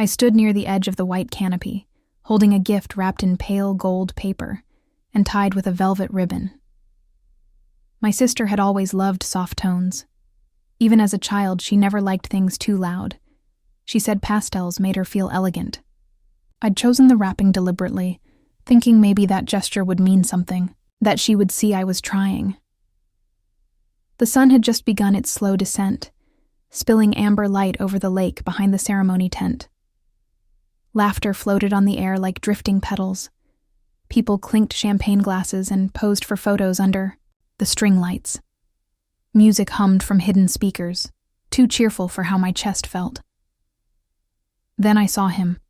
I stood near the edge of the white canopy, holding a gift wrapped in pale gold paper and tied with a velvet ribbon. My sister had always loved soft tones. Even as a child, she never liked things too loud. She said pastels made her feel elegant. I'd chosen the wrapping deliberately, thinking maybe that gesture would mean something, that she would see I was trying. The sun had just begun its slow descent, spilling amber light over the lake behind the ceremony tent. Laughter floated on the air like drifting petals. People clinked champagne glasses and posed for photos under the string lights. Music hummed from hidden speakers, too cheerful for how my chest felt. Then I saw him,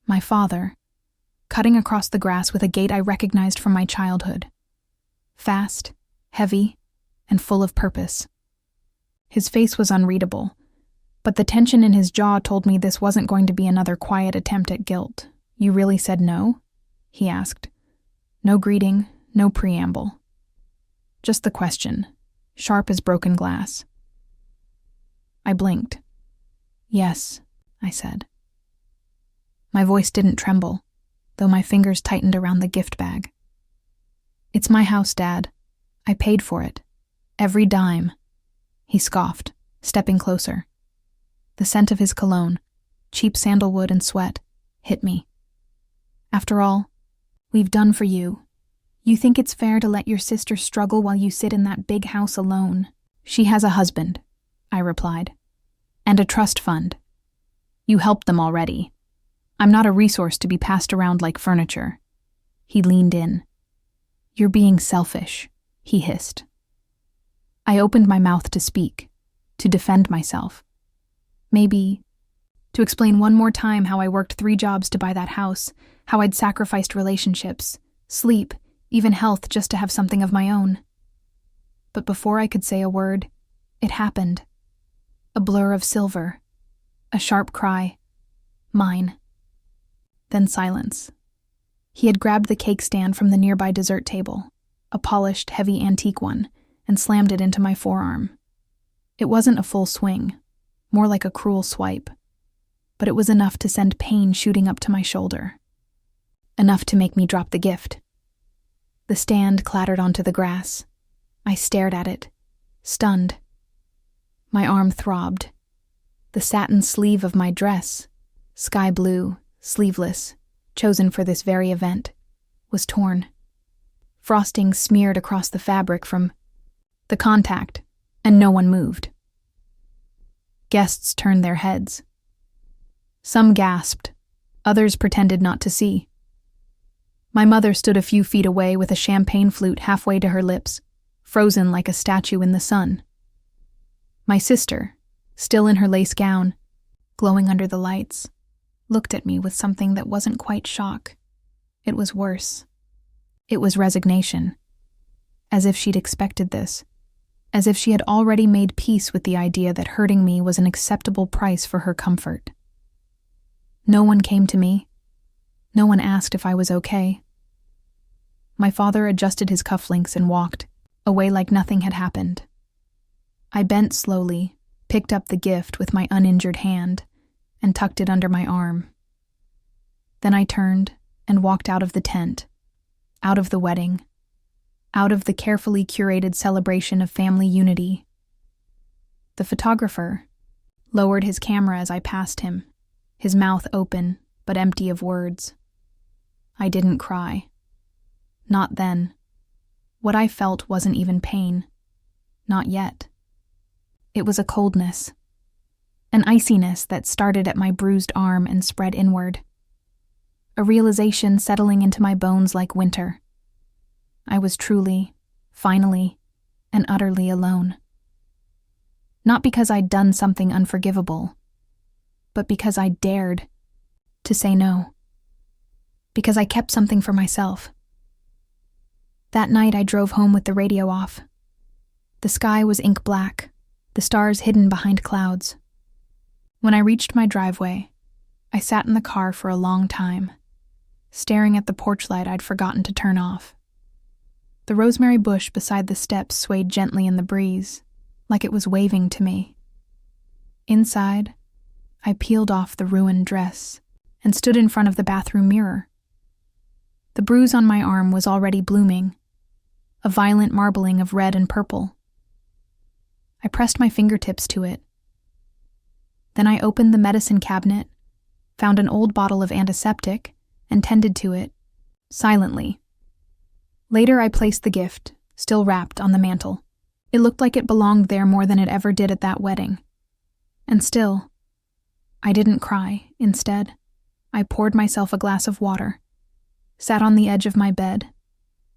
my father, cutting across the grass with a gait I recognized from my childhood. Fast, heavy, and full of purpose. His face was unreadable, but the tension in his jaw told me this wasn't going to be another quiet attempt at guilt. "You really said no?" he asked. No greeting, no preamble. Just the question, sharp as broken glass. I blinked. "Yes," I said. My voice didn't tremble, though my fingers tightened around the gift bag. "It's my house, Dad. I paid for it. Every dime." He scoffed, stepping closer. The scent of his cologne, cheap sandalwood and sweat, hit me. "After all, we've done for you. You think it's fair to let your sister struggle while you sit in that big house alone?" "She has a husband," I replied, "and a trust fund. You helped them already. I'm not a resource to be passed around like furniture." He leaned in. "You're being selfish," he hissed. I opened my mouth to speak, to defend myself. Maybe to explain one more time how I worked 3 jobs to buy that house, how I'd sacrificed relationships, sleep, even health just to have something of my own. But before I could say a word, it happened. A blur of silver, a sharp cry, mine. Then silence. He had grabbed the cake stand from the nearby dessert table, a polished, heavy antique one, and slammed it into my forearm. It wasn't a full swing, more like a cruel swipe, but it was enough to send pain shooting up to my shoulder. Enough to make me drop the gift. The stand clattered onto the grass. I stared at it, stunned. My arm throbbed. The satin sleeve of my dress, sky blue, sleeveless, chosen for this very event, was torn. Frosting smeared across the fabric from the contact, and no one moved. Guests turned their heads. Some gasped, others pretended not to see. My mother stood a few feet away with a champagne flute halfway to her lips, frozen like a statue in the sun. My sister, still in her lace gown, glowing under the lights, looked at me with something that wasn't quite shock. It was worse. It was resignation. As if she'd expected this. As if she had already made peace with the idea that hurting me was an acceptable price for her comfort. No one came to me. No one asked if I was okay. My father adjusted his cufflinks and walked, away like nothing had happened. I bent slowly, picked up the gift with my uninjured hand, and tucked it under my arm. Then I turned and walked out of the tent, out of the wedding, out of the carefully curated celebration of family unity. The photographer lowered his camera as I passed him, his mouth open but empty of words. I didn't cry. Not then. What I felt wasn't even pain. Not yet. It was a coldness, an iciness that started at my bruised arm and spread inward. A realization settling into my bones like winter. I was truly, finally, and utterly alone. Not because I'd done something unforgivable, but because I dared to say no. Because I kept something for myself. That night I drove home with the radio off. The sky was ink black, the stars hidden behind clouds. When I reached my driveway, I sat in the car for a long time, staring at the porch light I'd forgotten to turn off. The rosemary bush beside the steps swayed gently in the breeze, like it was waving to me. Inside, I peeled off the ruined dress and stood in front of the bathroom mirror. The bruise on my arm was already blooming, a violent marbling of red and purple. I pressed my fingertips to it. Then I opened the medicine cabinet, found an old bottle of antiseptic, and tended to it, silently. Later I placed the gift, still wrapped, on the mantel. It looked like it belonged there more than it ever did at that wedding. And still, I didn't cry. Instead, I poured myself a glass of water, sat on the edge of my bed,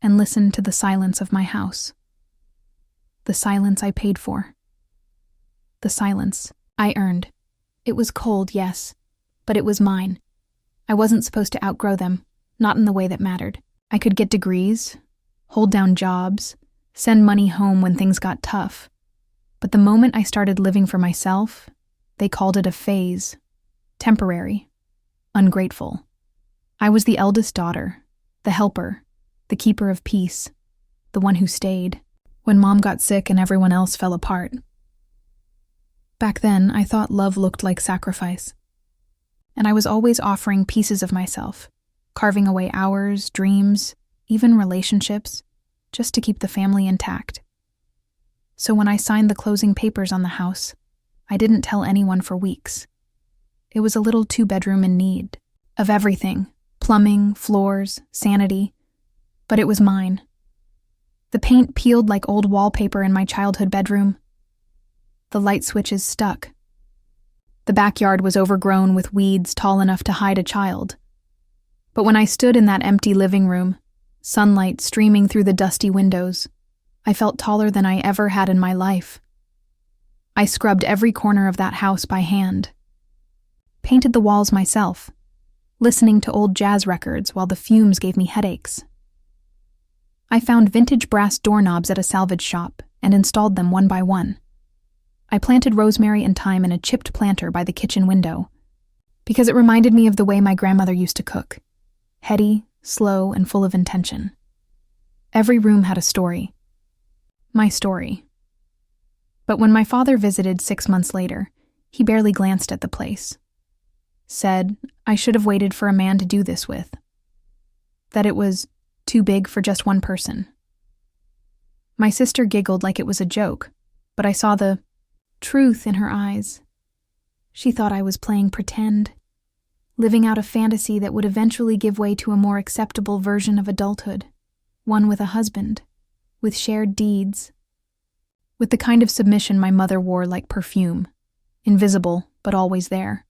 and listened to the silence of my house. The silence I paid for. The silence I earned. It was cold, yes, but it was mine. I wasn't supposed to outgrow them, not in the way that mattered. I could get degrees, hold down jobs, send money home when things got tough. But the moment I started living for myself, they called it a phase, temporary, ungrateful. I was the eldest daughter, the helper, the keeper of peace, the one who stayed when Mom got sick and everyone else fell apart. Back then, I thought love looked like sacrifice. And I was always offering pieces of myself, carving away hours, dreams, even relationships, just to keep the family intact. So when I signed the closing papers on the house, I didn't tell anyone for weeks. It was a little two-bedroom in need of everything, plumbing, floors, sanity, but it was mine. The paint peeled like old wallpaper in my childhood bedroom. The light switches stuck. The backyard was overgrown with weeds tall enough to hide a child. But when I stood in that empty living room, sunlight streaming through the dusty windows, I felt taller than I ever had in my life. I scrubbed every corner of that house by hand. Painted the walls myself, listening to old jazz records while the fumes gave me headaches. I found vintage brass doorknobs at a salvage shop and installed them one by one. I planted rosemary and thyme in a chipped planter by the kitchen window, because it reminded me of the way my grandmother used to cook, heady, slow, and full of intention. Every room had a story. My story. But when my father visited 6 months later, he barely glanced at the place. Said I should have waited for a man to do this with. That it was too big for just one person. My sister giggled like it was a joke, but I saw the truth in her eyes. She thought I was playing pretend, living out a fantasy that would eventually give way to a more acceptable version of adulthood, one with a husband, with shared deeds, with the kind of submission my mother wore like perfume, invisible but always there.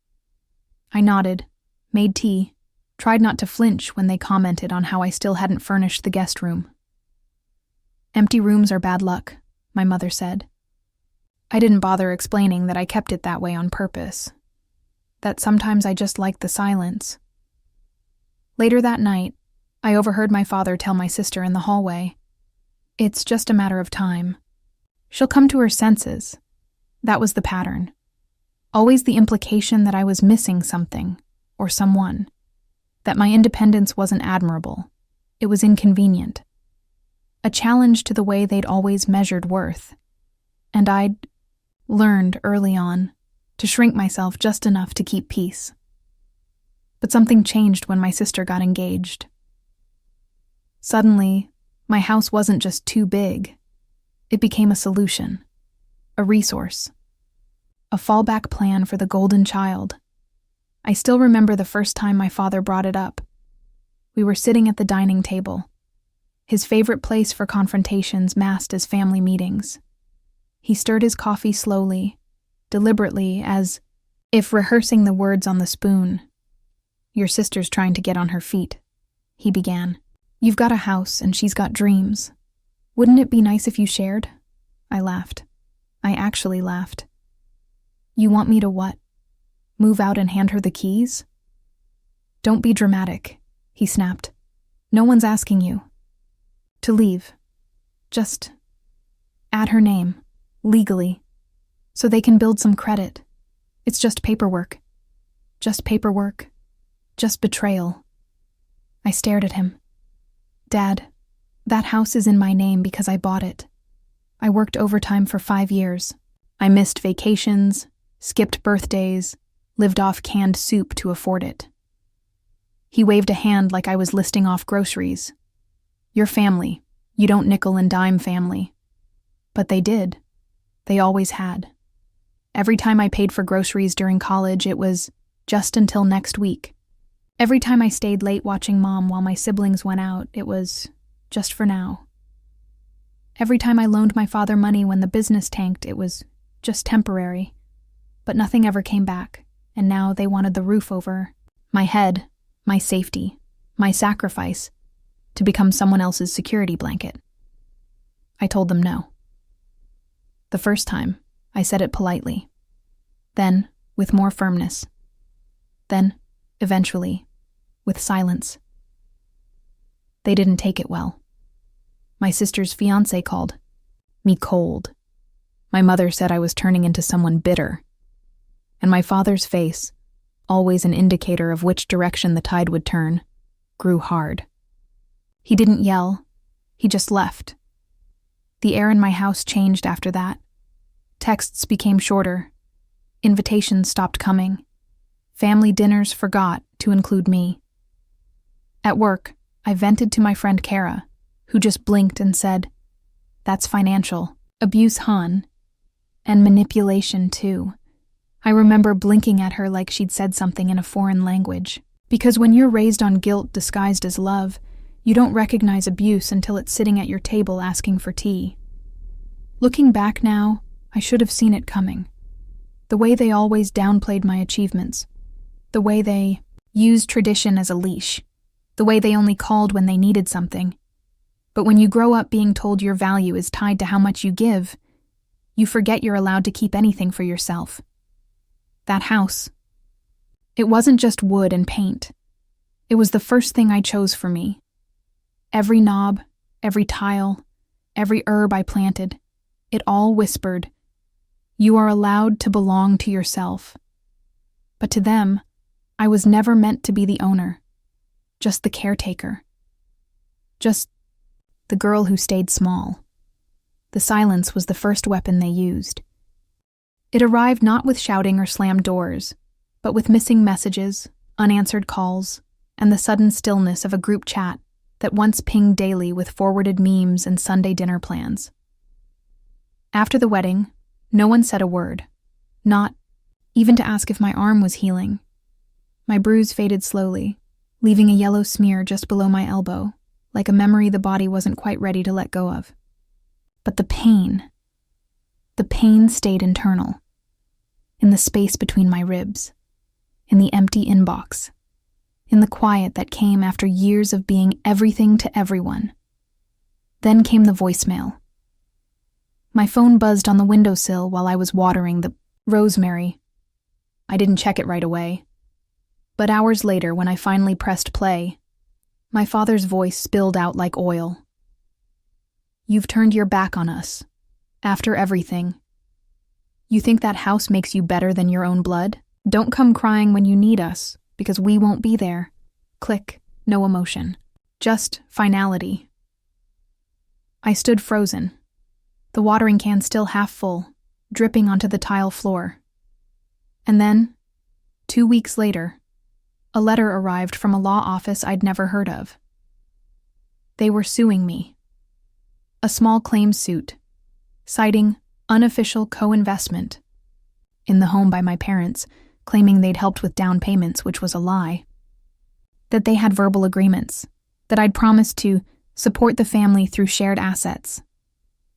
I nodded, made tea, tried not to flinch when they commented on how I still hadn't furnished the guest room. Empty rooms are bad luck, my mother said. I didn't bother explaining that I kept it that way on purpose, that sometimes I just liked the silence. Later that night, I overheard my father tell my sister in the hallway, "It's just a matter of time. She'll come to her senses." That was the pattern. Always the implication that I was missing something, or someone, that my independence wasn't admirable. It was inconvenient. A challenge to the way they'd always measured worth. And I'd learned early on to shrink myself just enough to keep peace. But something changed when my sister got engaged. Suddenly, my house wasn't just too big. It became a solution, a resource, a fallback plan for the golden child. I still remember the first time my father brought it up. We were sitting at the dining table, his favorite place for confrontations masked as family meetings. He stirred his coffee slowly, deliberately, as if rehearsing the words on the spoon. "Your sister's trying to get on her feet," he began. "You've got a house and she's got dreams. Wouldn't it be nice if you shared?" I laughed. I actually laughed. "You want me to what? Move out and hand her the keys?" "Don't be dramatic," he snapped. "No one's asking you to leave. Just add her name, legally, so they can build some credit. It's just paperwork. Just paperwork. Just betrayal." I stared at him. "Dad, that house is in my name because I bought it. I worked overtime for 5 years. I missed vacations, skipped birthdays, lived off canned soup to afford it. He waved a hand like I was listing off groceries. Your family, you don't nickel and dime family. But they did. They always had. Every time I paid for groceries during college, it was just until next week. Every time I stayed late watching Mom while my siblings went out, it was just for now. Every time I loaned my father money when the business tanked, it was just temporary. But nothing ever came back, and now they wanted the roof over my head, my safety, my sacrifice, to become someone else's security blanket. I told them no. The first time, I said it politely. Then, with more firmness. Then, eventually, with silence. They didn't take it well. My sister's fiancé called me cold. My mother said I was turning into someone bitter. And my father's face, always an indicator of which direction the tide would turn, grew hard. He didn't yell. He just left. The air in my house changed after that. Texts became shorter. Invitations stopped coming. Family dinners forgot to include me. At work, I vented to my friend Kara, who just blinked and said, "That's financial abuse, hon. And manipulation, too." I remember blinking at her like she'd said something in a foreign language. Because when you're raised on guilt disguised as love, you don't recognize abuse until it's sitting at your table asking for tea. Looking back now, I should have seen it coming. The way they always downplayed my achievements. The way they used tradition as a leash. The way they only called when they needed something. But when you grow up being told your value is tied to how much you give, you forget you're allowed to keep anything for yourself. That house. It wasn't just wood and paint. It was the first thing I chose for me. Every knob, every tile, every herb I planted, it all whispered, "You are allowed to belong to yourself." But to them, I was never meant to be the owner, just the caretaker. Just the girl who stayed small. The silence was the first weapon they used. It arrived not with shouting or slammed doors, but with missing messages, unanswered calls, and the sudden stillness of a group chat that once pinged daily with forwarded memes and Sunday dinner plans. After the wedding, no one said a word, not even to ask if my arm was healing. My bruise faded slowly, leaving a yellow smear just below my elbow, like a memory the body wasn't quite ready to let go of. But the pain stayed internal, in the space between my ribs, in the empty inbox, in the quiet that came after years of being everything to everyone. Then came the voicemail. My phone buzzed on the windowsill while I was watering the rosemary. I didn't check it right away. But hours later, when I finally pressed play, my father's voice spilled out like oil. "You've turned your back on us. After everything. You think that house makes you better than your own blood? Don't come crying when you need us, because we won't be there." Click, no emotion. Just finality. I stood frozen, the watering can still half full, dripping onto the tile floor. And then, 2 weeks later, a letter arrived from a law office I'd never heard of. They were suing me. A small claims suit, citing unofficial co-investment in the home by my parents, claiming they'd helped with down payments, which was a lie. That they had verbal agreements, that I'd promised to support the family through shared assets.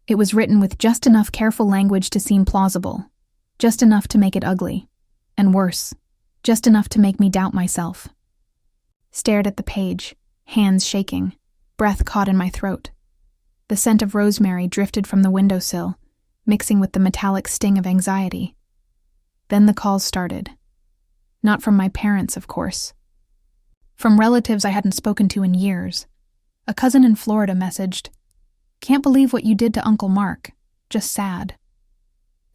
It was written with just enough careful language to seem plausible, just enough to make it ugly, and worse, just enough to make me doubt myself. Stared at the page, hands shaking, breath caught in my throat. The scent of rosemary drifted from the windowsill, mixing with the metallic sting of anxiety. Then the calls started. Not from my parents, of course. From relatives I hadn't spoken to in years. A cousin in Florida messaged, "Can't believe what you did to Uncle Mark. Just sad."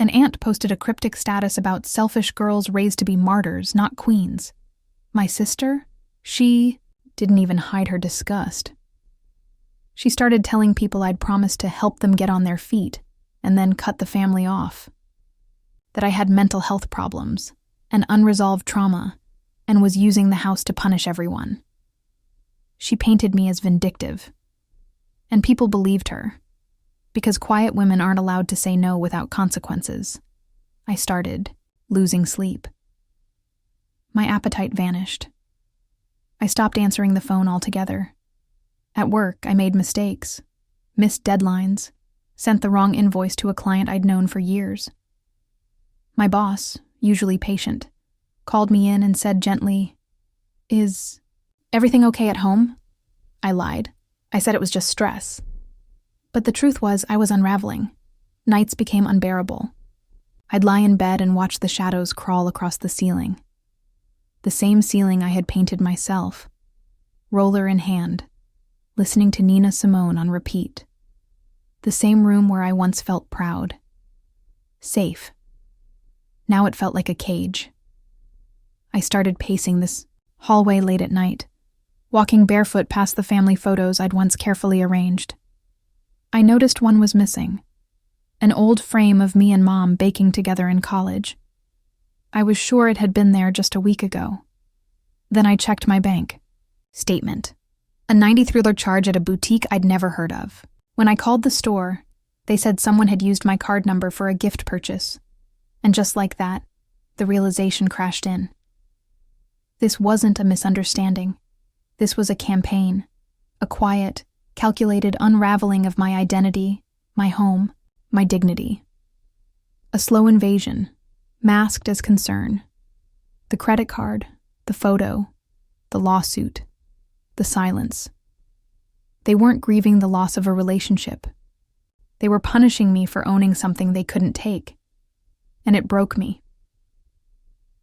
An aunt posted a cryptic status about selfish girls raised to be martyrs, not queens. My sister? She didn't even hide her disgust. She started telling people I'd promised to help them get on their feet, and then cut the family off. That I had mental health problems, an unresolved trauma, and was using the house to punish everyone. She painted me as vindictive, and people believed her, because quiet women aren't allowed to say no without consequences. I started losing sleep. My appetite vanished. I stopped answering the phone altogether. At work, I made mistakes, missed deadlines, sent the wrong invoice to a client I'd known for years. My boss, usually patient, called me in and said gently, "Is everything okay at home?" I lied. I said it was just stress. But the truth was I was unraveling. Nights became unbearable. I'd lie in bed and watch the shadows crawl across the ceiling. The same ceiling I had painted myself, roller in hand, listening to Nina Simone on repeat. The same room where I once felt proud. Safe. Now it felt like a cage. I started pacing this hallway late at night, walking barefoot past the family photos I'd once carefully arranged. I noticed one was missing, an old frame of me and Mom baking together in college. I was sure it had been there just a week ago. Then I checked my bank statement. A $93 charge at a boutique I'd never heard of. When I called the store, they said someone had used my card number for a gift purchase. And just like that, the realization crashed in. This wasn't a misunderstanding. This was a campaign, a quiet, calculated unraveling of my identity, my home, my dignity. A slow invasion, masked as concern. The credit card, the photo, the lawsuit, the silence. They weren't grieving the loss of a relationship. They were punishing me for owning something they couldn't take. And it broke me.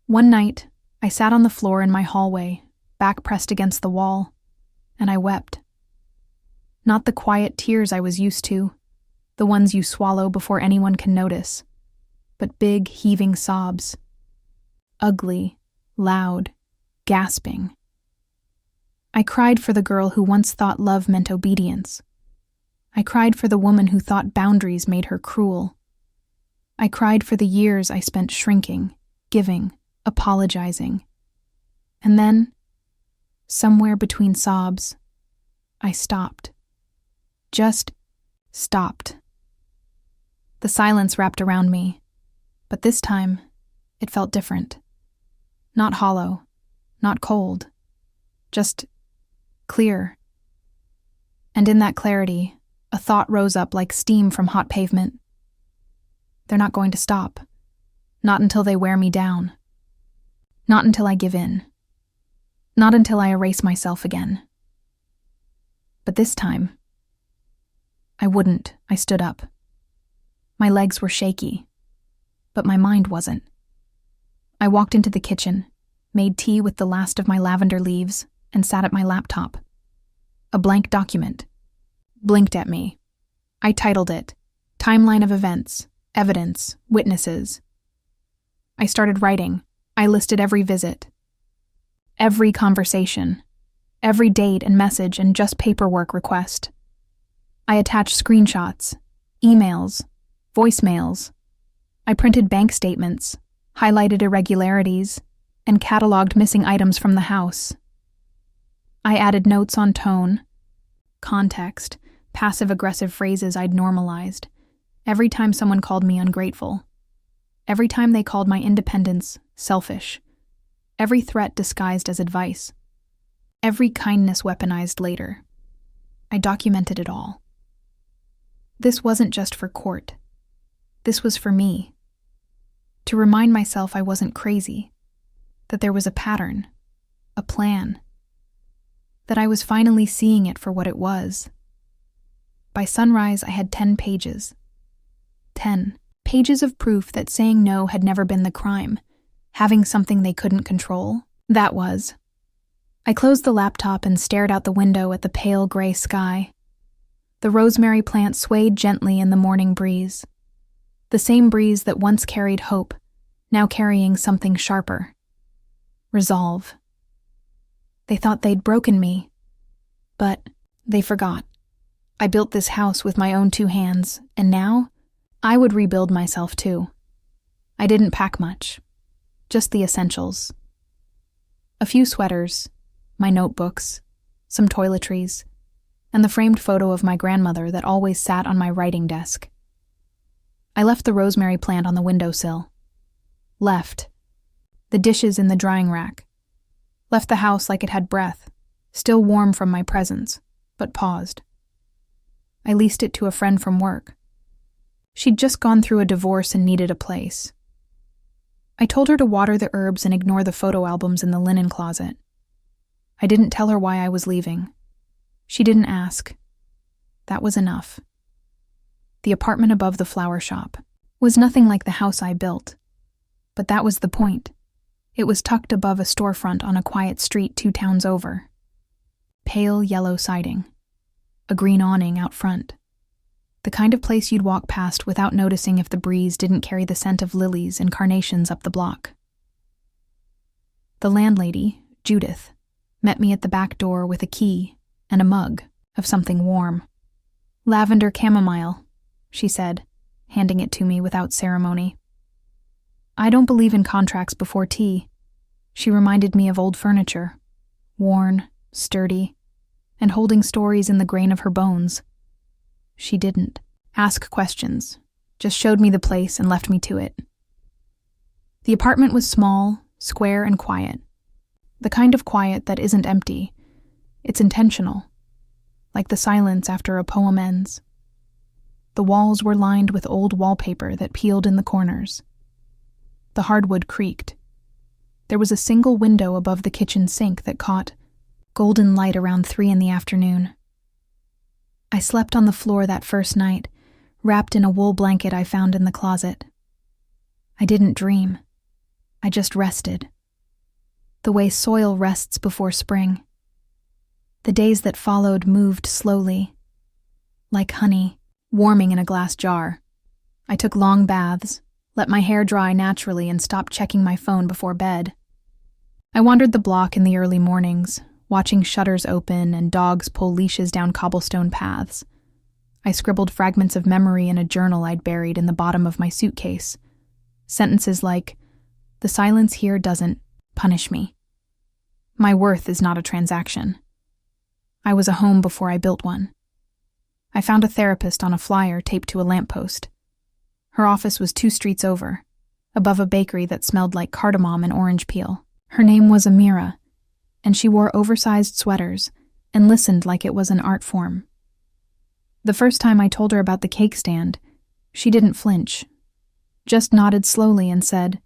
One night, I sat on the floor in my hallway, back pressed against the wall, and I wept. Not the quiet tears I was used to, the ones you swallow before anyone can notice, but big, heaving sobs. Ugly, loud, gasping. I cried for the girl who once thought love meant obedience. I cried for the woman who thought boundaries made her cruel. I cried for the years I spent shrinking, giving, apologizing. And then, somewhere between sobs, I stopped. Just stopped. The silence wrapped around me, but this time, it felt different. Not hollow, not cold, just clear. And in that clarity, a thought rose up like steam from hot pavement. They're not going to stop. Not until they wear me down. Not until I give in. Not until I erase myself again. But this time, I wouldn't. I stood up. My legs were shaky, but my mind wasn't. I walked into the kitchen, made tea with the last of my lavender leaves, and sat at my laptop. A blank document blinked at me. I titled it, Timeline of Events, Evidence, Witnesses. I started writing. I listed every visit, every conversation, every date and message and just paperwork request. I attached screenshots, emails, voicemails. I printed bank statements, highlighted irregularities, and cataloged missing items from the house. I added notes on tone, context, passive-aggressive phrases I'd normalized, every time someone called me ungrateful, every time they called my independence selfish, every threat disguised as advice, every kindness weaponized later. I documented it all. This wasn't just for court. This was for me. To remind myself I wasn't crazy, that there was a pattern, a plan, that I was finally seeing it for what it was. By sunrise, I had 10 pages. 10 pages of proof that saying no had never been the crime, having something they couldn't control, that was. I closed the laptop and stared out the window at the pale gray sky. The rosemary plant swayed gently in the morning breeze. The same breeze that once carried hope, now carrying something sharper. Resolve. They thought they'd broken me, but they forgot. I built this house with my own 2 hands, and now I would rebuild myself too. I didn't pack much. just the essentials. A few sweaters, my notebooks, some toiletries, and the framed photo of my grandmother that always sat on my writing desk. I left the rosemary plant on the windowsill. Left. The dishes in the drying rack. Left the house like it had breath, still warm from my presence, but paused. I leased it to a friend from work. She'd just gone through a divorce and needed a place. I told her to water the herbs and ignore the photo albums in the linen closet. I didn't tell her why I was leaving. She didn't ask. That was enough. The apartment above the flower shop was nothing like the house I built, but that was the point. It was tucked above a storefront on a quiet street 2 towns over. Pale yellow siding. A green awning out front. The kind of place you'd walk past without noticing if the breeze didn't carry the scent of lilies and carnations up the block. The landlady, Judith, met me at the back door with a key and a mug of something warm. "Lavender chamomile," she said, handing it to me without ceremony. "I don't believe in contracts before tea." She reminded me of old furniture, worn, sturdy, and holding stories in the grain of her bones. She didn't ask questions, just showed me the place and left me to it. The apartment was small, square, and quiet. The kind of quiet that isn't empty. It's intentional, like the silence after a poem ends. The walls were lined with old wallpaper that peeled in the corners. The hardwood creaked. There was a single window above the kitchen sink that caught golden light around 3 in the afternoon. I slept on the floor that first night, wrapped in a wool blanket I found in the closet. I didn't dream. I just rested. The way soil rests before spring. The days that followed moved slowly, like honey, warming in a glass jar. I took long baths, let my hair dry naturally, and stopped checking my phone before bed. I wandered the block in the early mornings, watching shutters open and dogs pull leashes down cobblestone paths. I scribbled fragments of memory in a journal I'd buried in the bottom of my suitcase. Sentences like, "The silence here doesn't punish me. My worth is not a transaction. I was a home before I built one." I found a therapist on a flyer taped to a lamppost. Her office was 2 streets over, above a bakery that smelled like cardamom and orange peel. Her name was Amira, and she wore oversized sweaters and listened like it was an art form. The first time I told her about the cake stand, she didn't flinch, just nodded slowly and said,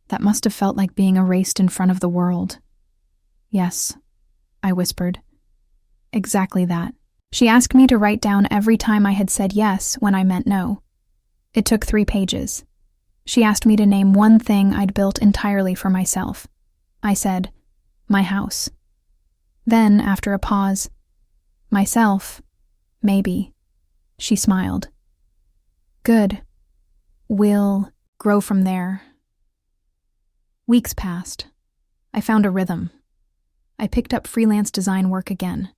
"That must have felt like being erased in front of the world." "Yes," I whispered. "Exactly that." She asked me to write down every time I had said yes when I meant no. It took 3 pages. She asked me to name one thing I'd built entirely for myself. I said, "My house." Then, after a pause, "Myself, maybe." She smiled. "Good. We'll grow from there." Weeks passed. I found a rhythm. I picked up freelance design work again.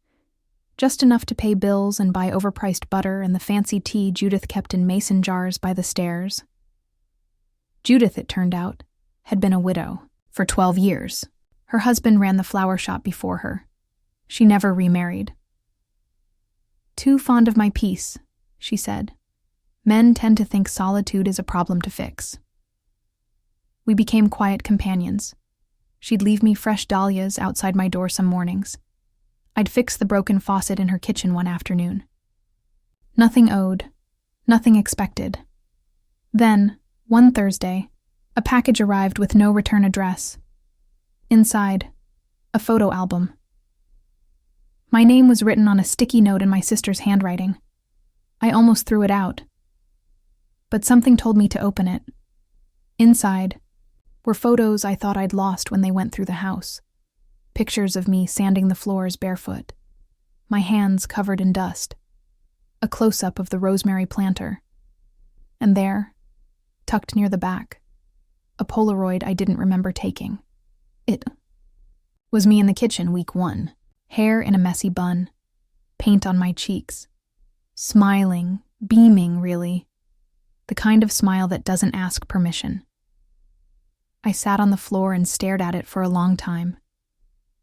Just enough to pay bills and buy overpriced butter and the fancy tea Judith kept in mason jars by the stairs. Judith, it turned out, had been a widow for 12 years. Her husband ran the flower shop before her. She never remarried. "Too fond of my peace," she said. "Men tend to think solitude is a problem to fix." We became quiet companions. She'd leave me fresh dahlias outside my door some mornings. I'd fix the broken faucet in her kitchen one afternoon. Nothing owed, nothing expected. Then, one Thursday, a package arrived with no return address. Inside, a photo album. My name was written on a sticky note in my sister's handwriting. I almost threw it out. But something told me to open it. Inside were photos I thought I'd lost when they went through the house. Pictures of me sanding the floors barefoot, my hands covered in dust. A close-up of the rosemary planter. And there, tucked near the back, a Polaroid I didn't remember taking. It was me in the kitchen week 1, hair in a messy bun, paint on my cheeks, smiling, beaming really, the kind of smile that doesn't ask permission. I sat on the floor and stared at it for a long time.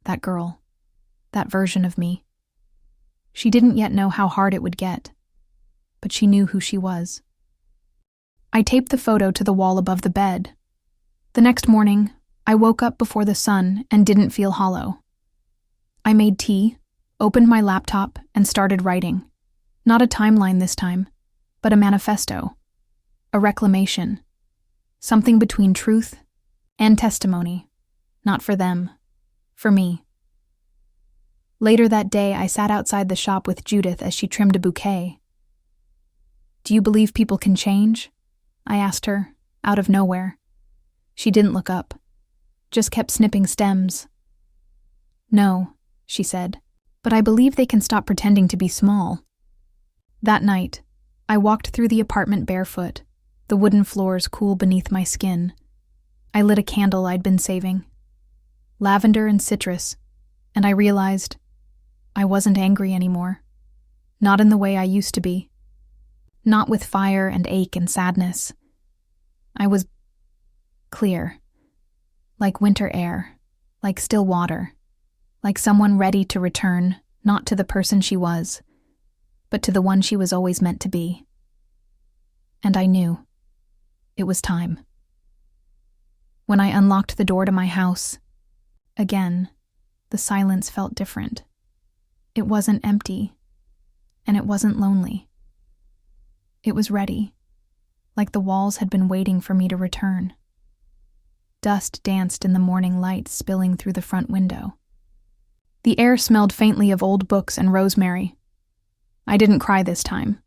That girl. That version of me. She didn't yet know how hard it would get, but she knew who she was. I taped the photo to the wall above the bed. The next morning, I woke up before the sun and didn't feel hollow. I made tea, opened my laptop, and started writing. Not a timeline this time, but a manifesto. A reclamation. Something between truth and testimony. Not for them. For me. Later that day, I sat outside the shop with Judith as she trimmed a bouquet. "Do you believe people can change?" I asked her, out of nowhere. She didn't look up, just kept snipping stems. "No," she said, "but I believe they can stop pretending to be small." That night, I walked through the apartment barefoot, the wooden floors cool beneath my skin. I lit a candle I'd been saving. Lavender and citrus, and I realized I wasn't angry anymore. Not in the way I used to be. Not with fire and ache and sadness. I was clear. Like winter air. Like still water. Like someone ready to return, not to the person she was, but to the one she was always meant to be. And I knew. It was time. When I unlocked the door to my house, again, the silence felt different. It wasn't empty, and it wasn't lonely. It was ready, like the walls had been waiting for me to return. Dust danced in the morning light spilling through the front window. The air smelled faintly of old books and rosemary. I didn't cry this time.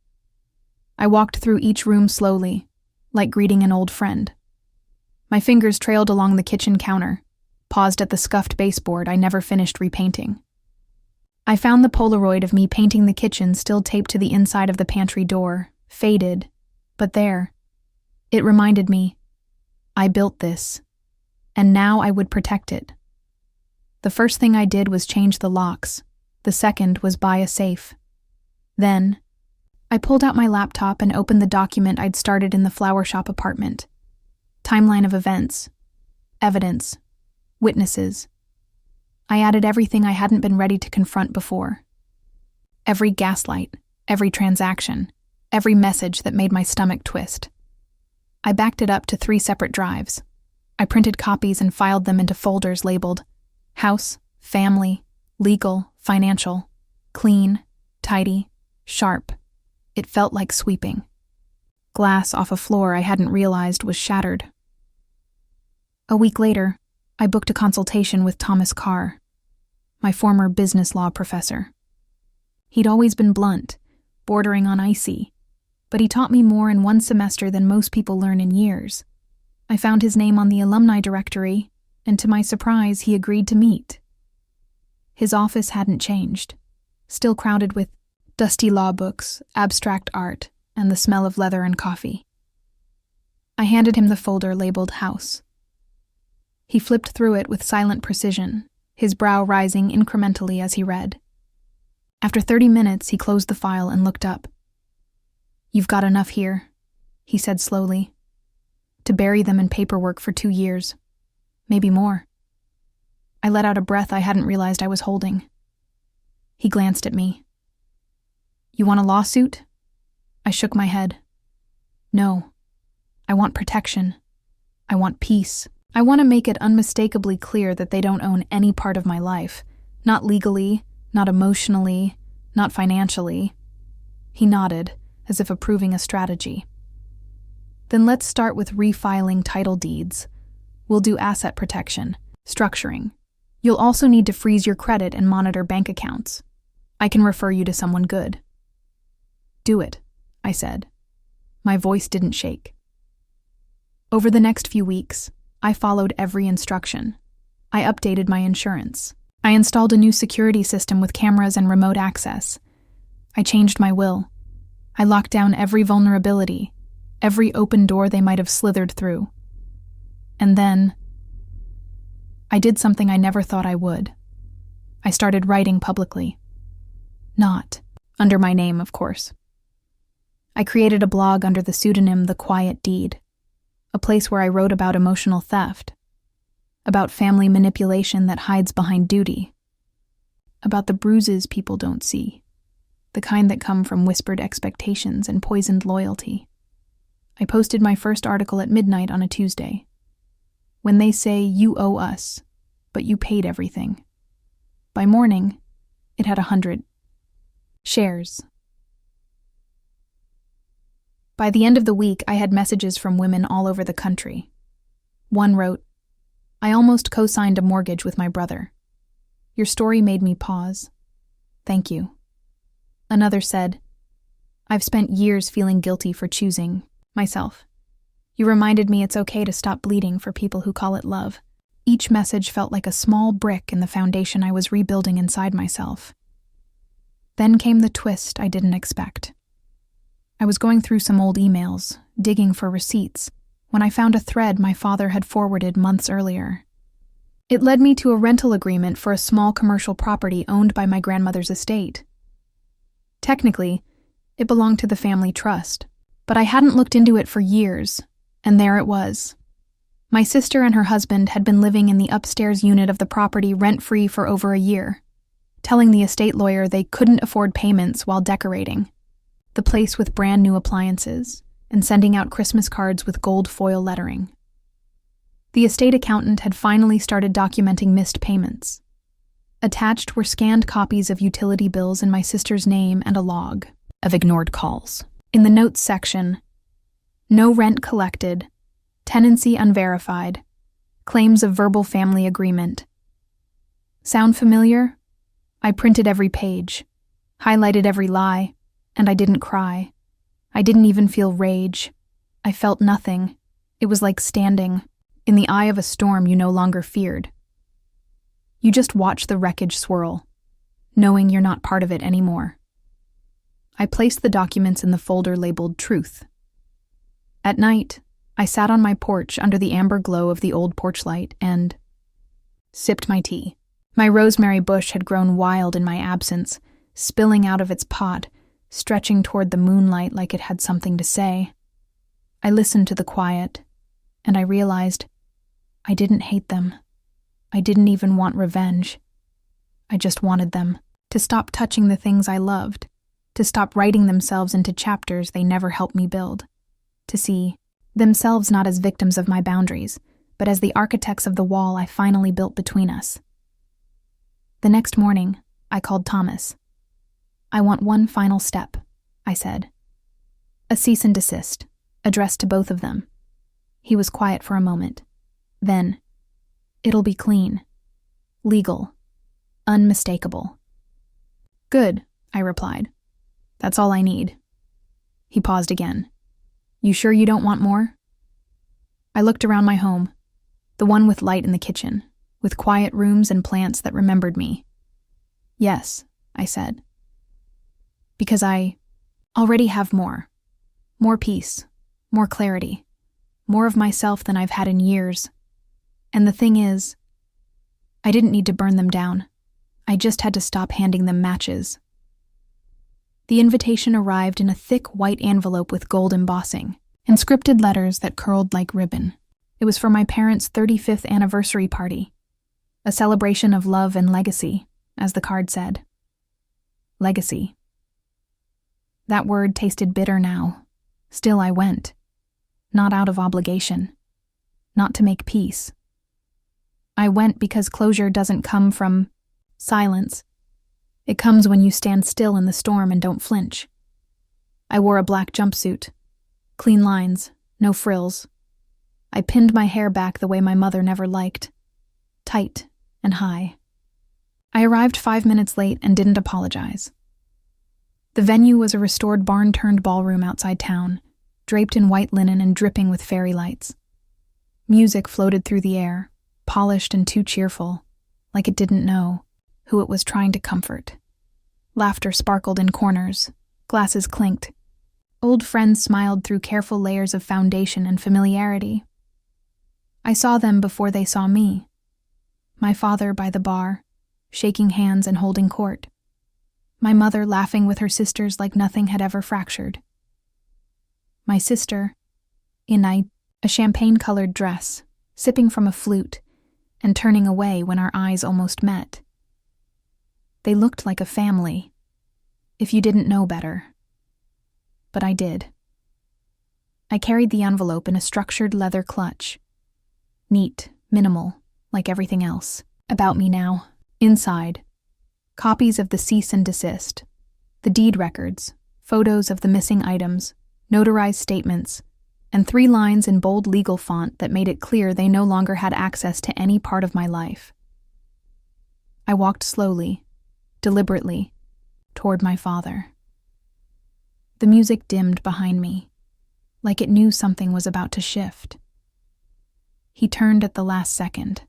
I walked through each room slowly, like greeting an old friend. My fingers trailed along the kitchen counter, paused at the scuffed baseboard I never finished repainting. I found the Polaroid of me painting the kitchen still taped to the inside of the pantry door, faded, but there. It reminded me, I built this, and now I would protect it. The first thing I did was change the locks. The second was buy a safe. Then, I pulled out my laptop and opened the document I'd started in the flower shop apartment. Timeline of events, evidence, witnesses. I added everything I hadn't been ready to confront before. Every gaslight, every transaction, every message that made my stomach twist. I backed it up to 3 separate drives. I printed copies and filed them into folders labeled house, family, legal, financial, clean, tidy, sharp. It felt like sweeping. Glass off a floor I hadn't realized was shattered. A week later, I booked a consultation with Thomas Carr, my former business law professor. He'd always been blunt, bordering on icy, but he taught me more in one semester than most people learn in years. I found his name on the alumni directory, and to my surprise, he agreed to meet. His office hadn't changed, still crowded with dusty law books, abstract art, and the smell of leather and coffee. I handed him the folder labeled House. He flipped through it with silent precision, his brow rising incrementally as he read. After 30 minutes, he closed the file and looked up. "You've got enough here," he said slowly, "to bury them in paperwork for 2 years. Maybe more." I let out a breath I hadn't realized I was holding. He glanced at me. "You want a lawsuit?" I shook my head. "No. I want protection. I want peace. I want to make it unmistakably clear that they don't own any part of my life. Not legally, not emotionally, not financially." He nodded, as if approving a strategy. "Then let's start with refiling title deeds. We'll do asset protection, structuring. You'll also need to freeze your credit and monitor bank accounts. I can refer you to someone good." "Do it," I said. My voice didn't shake. Over the next few weeks, I followed every instruction. I updated my insurance. I installed a new security system with cameras and remote access. I changed my will. I locked down every vulnerability, every open door they might have slithered through. And then, I did something I never thought I would. I started writing publicly. Not under my name, of course. I created a blog under the pseudonym The Quiet Deed, a place where I wrote about emotional theft, about family manipulation that hides behind duty, about the bruises people don't see, the kind that come from whispered expectations and poisoned loyalty. I posted my first article at midnight on a Tuesday. When they say you owe us, but you paid everything. By morning, it had 100 shares. By the end of the week, I had messages from women all over the country. One wrote, "I almost co-signed a mortgage with my brother. Your story made me pause. Thank you." Another said, "I've spent years feeling guilty for choosing myself. You reminded me it's okay to stop bleeding for people who call it love." Each message felt like a small brick in the foundation I was rebuilding inside myself. Then came the twist I didn't expect. I was going through some old emails, digging for receipts, when I found a thread my father had forwarded months earlier. It led me to a rental agreement for a small commercial property owned by my grandmother's estate. Technically, it belonged to the family trust, but I hadn't looked into it for years, and there it was. My sister and her husband had been living in the upstairs unit of the property rent-free for over a year, telling the estate lawyer they couldn't afford payments while decorating the place with brand new appliances and sending out Christmas cards with gold foil lettering. The estate accountant had finally started documenting missed payments. Attached were scanned copies of utility bills in my sister's name and a log of ignored calls. In the notes section, no rent collected, tenancy unverified, claims of verbal family agreement. Sound familiar? I printed every page, highlighted every lie, and I didn't cry. I didn't even feel rage. I felt nothing. It was like standing in the eye of a storm you no longer feared. You just watch the wreckage swirl, knowing you're not part of it anymore. I placed the documents in the folder labeled Truth. At night, I sat on my porch under the amber glow of the old porch light and sipped my tea. My rosemary bush had grown wild in my absence, spilling out of its pot, stretching toward the moonlight like it had something to say. I listened to the quiet, and I realized I didn't hate them. I didn't even want revenge. I just wanted them to stop touching the things I loved, to stop writing themselves into chapters they never helped me build, to see themselves not as victims of my boundaries, but as the architects of the wall I finally built between us. The next morning, I called Thomas. "I want one final step," I said. "A cease and desist, addressed to both of them." He was quiet for a moment. Then, "It'll be clean, legal, unmistakable." "Good," I replied. "That's all I need." He paused again. "You sure you don't want more?" I looked around my home, the one with light in the kitchen, with quiet rooms and plants that remembered me. "Yes," I said. "Because I already have more. More peace, more clarity, more of myself than I've had in years. And the thing is, I didn't need to burn them down. I just had to stop handing them matches." The invitation arrived in a thick white envelope with gold embossing and scripted letters that curled like ribbon. It was for my parents' 35th anniversary party, a celebration of love and legacy, as the card said. Legacy. That word tasted bitter now. Still I went. Not out of obligation. Not to make peace. I went because closure doesn't come from silence. It comes when you stand still in the storm and don't flinch. I wore a black jumpsuit. Clean lines, no frills. I pinned my hair back the way my mother never liked. Tight and high. I arrived 5 minutes late and didn't apologize. The venue was a restored barn-turned ballroom outside town, draped in white linen and dripping with fairy lights. Music floated through the air, polished and too cheerful, like it didn't know who it was trying to comfort. Laughter sparkled in corners, glasses clinked. Old friends smiled through careful layers of foundation and familiarity. I saw them before they saw me. My father by the bar, shaking hands and holding court. My mother laughing with her sisters like nothing had ever fractured. My sister, in a champagne-colored dress, sipping from a flute, and turning away when our eyes almost met. They looked like a family, if you didn't know better. But I did. I carried the envelope in a structured leather clutch. Neat, minimal, like everything else. About me now. Inside, copies of the cease and desist, the deed records, photos of the missing items, notarized statements, and 3 lines in bold legal font that made it clear they no longer had access to any part of my life. I walked slowly, deliberately, toward my father. The music dimmed behind me, like it knew something was about to shift. He turned at the last second.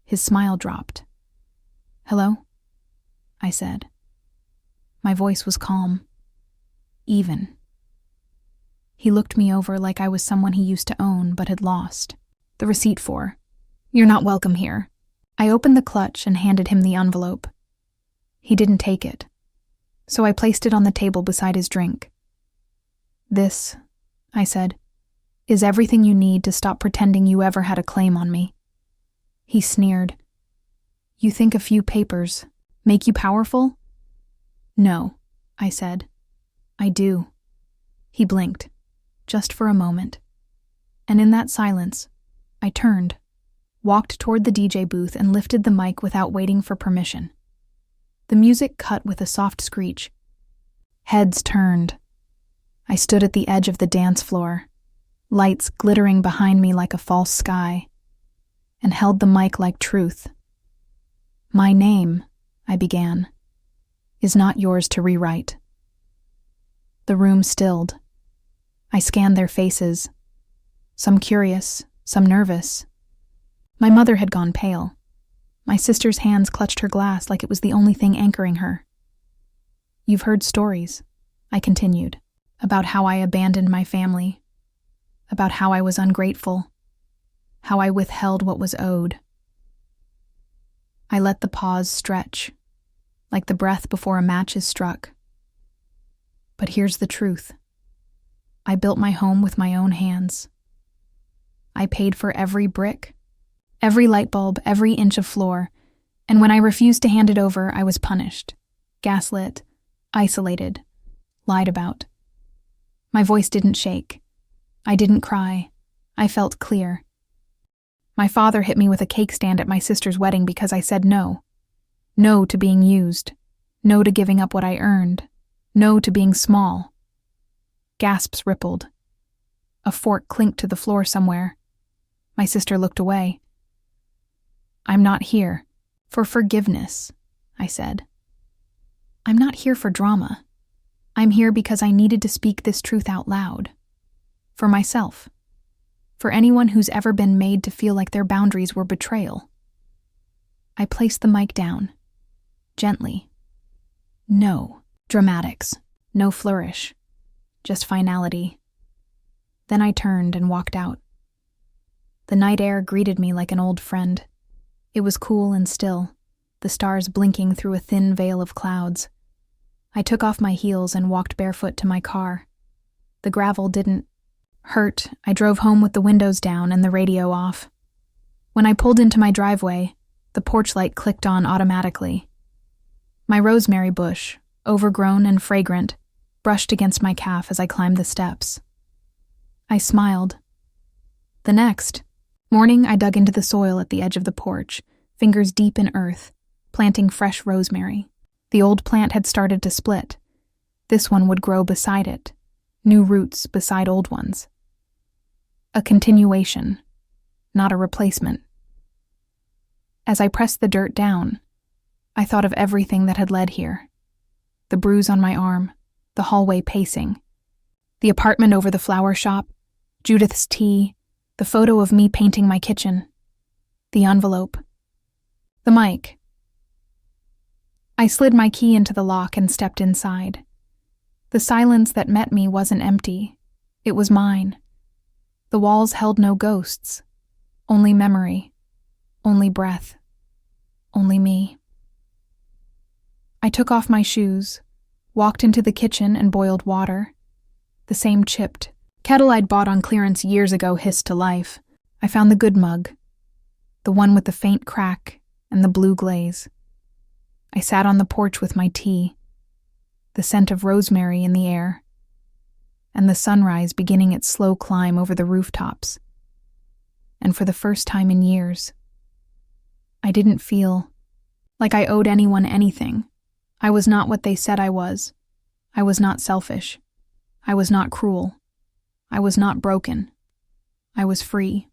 His smile dropped. "Hello?" I said. My voice was calm, even. He looked me over like I was someone he used to own but had lost. "The receipt for. You're not welcome here." I opened the clutch and handed him the envelope. He didn't take it, so I placed it on the table beside his drink. "This," I said, "is everything you need to stop pretending you ever had a claim on me." He sneered. "You think a few papers make you powerful?" "No," I said. "I do." He blinked, just for a moment. And in that silence, I turned, walked toward the DJ booth and lifted the mic without waiting for permission. The music cut with a soft screech. Heads turned. I stood at the edge of the dance floor, lights glittering behind me like a false sky, and held the mic like truth. "My name," I began, "is not yours to rewrite." The room stilled. I scanned their faces, some curious, some nervous. My mother had gone pale. My sister's hands clutched her glass like it was the only thing anchoring her. "You've heard stories," I continued, "about how I abandoned my family, about how I was ungrateful, how I withheld what was owed." I let the pause stretch, like the breath before a match is struck. But here's the truth. I built my home with my own hands. I paid for every brick, every light bulb, every inch of floor, and when I refused to hand it over, I was punished, gaslit, isolated, lied about. My voice didn't shake. I didn't cry. I felt clear. My father hit me with a cake stand at my sister's wedding because I said no. No to being used. No to giving up what I earned. No to being small. Gasps rippled. A fork clinked to the floor somewhere. My sister looked away. "I'm not here for forgiveness," I said. "I'm not here for drama. I'm here because I needed to speak this truth out loud. For myself. For anyone who's ever been made to feel like their boundaries were betrayal." I placed the mic down, gently. No dramatics, no flourish, just finality. Then I turned and walked out. The night air greeted me like an old friend. It was cool and still, the stars blinking through a thin veil of clouds. I took off my heels and walked barefoot to my car. The gravel didn't hurt. I drove home with the windows down and the radio off. When I pulled into my driveway, the porch light clicked on automatically. My rosemary bush, overgrown and fragrant, brushed against my calf as I climbed the steps. I smiled. The next morning, I dug into the soil at the edge of the porch, fingers deep in earth, planting fresh rosemary. The old plant had started to split. This one would grow beside it, new roots beside old ones. A continuation, not a replacement. As I pressed the dirt down, I thought of everything that had led here. The bruise on my arm, the hallway pacing, the apartment over the flower shop, Judith's tea, the photo of me painting my kitchen, the envelope, the mic. I slid my key into the lock and stepped inside. The silence that met me wasn't empty. It was mine. The walls held no ghosts, only memory, only breath, only me. I took off my shoes, walked into the kitchen and boiled water. The same chipped kettle I'd bought on clearance years ago hissed to life. I found the good mug. the one with the faint crack and the blue glaze. I sat on the porch with my tea, the scent of rosemary in the air, and the sunrise beginning its slow climb over the rooftops. And for the first time in years, I didn't feel like I owed anyone anything. I was not what they said I was. I was not selfish. I was not cruel. I was not broken. I was free.